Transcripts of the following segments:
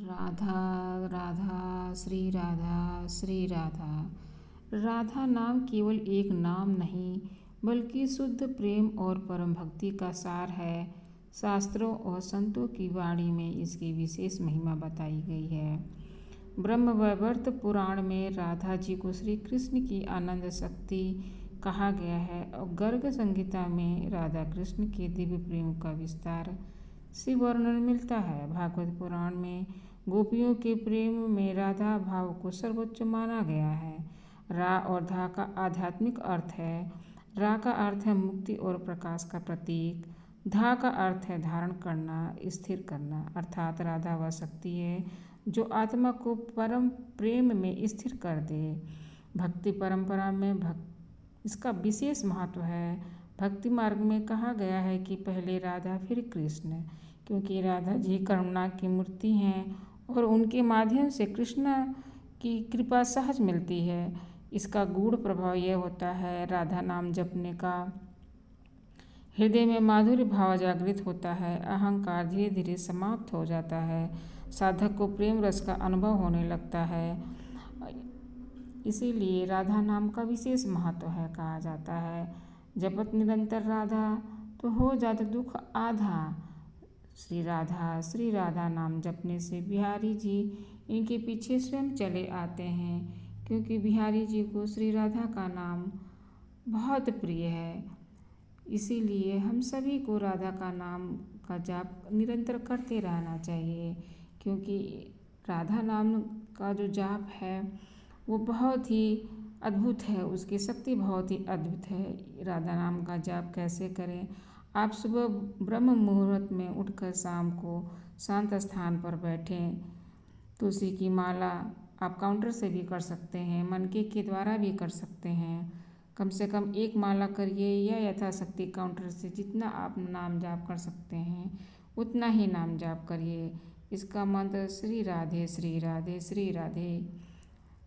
राधा राधा श्री राधा। राधा नाम केवल एक नाम नहीं बल्कि शुद्ध प्रेम और परम भक्ति का सार है। शास्त्रों और संतों की वाणी में इसकी विशेष महिमा बताई गई है। ब्रह्मवैवर्त पुराण में राधा जी को श्री कृष्ण की आनंद शक्ति कहा गया है और गर्ग संहिता में राधा कृष्ण के दिव्य प्रेम का विस्तार से वर्णन मिलता है। भागवत पुराण में गोपियों के प्रेम में राधा भाव को सर्वोच्च माना गया है। रा और धा का आध्यात्मिक अर्थ है। रा का अर्थ है मुक्ति और प्रकाश का प्रतीक। धा का अर्थ है धारण करना, स्थिर करना, अर्थात राधा वह शक्ति है जो आत्मा को परम प्रेम में स्थिर कर दे। भक्ति परंपरा में इसका विशेष महत्व है। भक्ति मार्ग में कहा गया है कि पहले राधा फिर कृष्ण, क्योंकि राधा जी करुणा की मूर्ति हैं और उनके माध्यम से कृष्ण की कृपा सहज मिलती है। इसका गूढ़ प्रभाव यह होता है, राधा नाम जपने का हृदय में माधुर्य भाव जागृत होता है, अहंकार धीरे धीरे समाप्त हो जाता है, साधक को प्रेम रस का अनुभव होने लगता है। इसीलिए राधा नाम का विशेष महत्व है। कहा जाता है, जपत निरंतर राधा तो हो जात दुख आधा। श्री राधा नाम जपने से बिहारी जी इनके पीछे स्वयं चले आते हैं, क्योंकि बिहारी जी को श्री राधा का नाम बहुत प्रिय है। इसीलिए हम सभी को राधा का नाम का जाप निरंतर करते रहना चाहिए, क्योंकि राधा नाम का जो जाप है वो बहुत ही अद्भुत है, उसकी शक्ति बहुत ही अद्भुत है। राधा नाम का जाप कैसे करें? आप सुबह ब्रह्म मुहूर्त में उठकर शाम को शांत स्थान पर बैठें। तुलसी की माला आप काउंटर से भी कर सकते हैं, मनके के द्वारा भी कर सकते हैं। कम से कम एक माला करिए या यथाशक्ति काउंटर से जितना आप नाम जाप कर सकते हैं उतना ही नाम जाप करिए। इसका मंत्र श्री राधे श्री राधे श्री राधे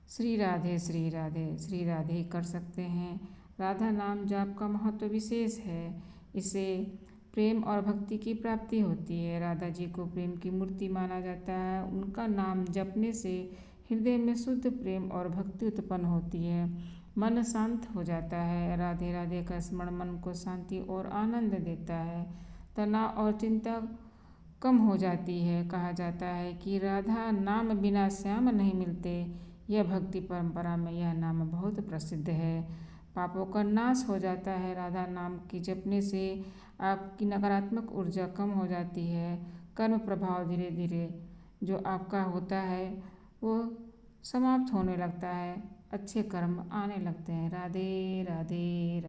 श्री राधे श्री राधे श्री राधे कर सकते हैं। राधा नाम जाप का महत्व विशेष है। इससे प्रेम और भक्ति की प्राप्ति होती है। राधा जी को प्रेम की मूर्ति माना जाता है। उनका नाम जपने से हृदय में शुद्ध प्रेम और भक्ति उत्पन्न होती है, मन शांत हो जाता है। राधे राधे का स्मरण मन को शांति और आनंद देता है, तनाव और चिंता कम हो जाती है। कहा जाता है कि राधा नाम बिना श्याम नहीं मिलते। यह भक्ति परंपरा में यह नाम बहुत प्रसिद्ध है। पापों का नाश हो जाता है। राधा नाम की जपने से आपकी नकारात्मक ऊर्जा कम हो जाती है। कर्म प्रभाव धीरे धीरे जो आपका होता है वो समाप्त होने लगता है, अच्छे कर्म आने लगते हैं। राधे राधे।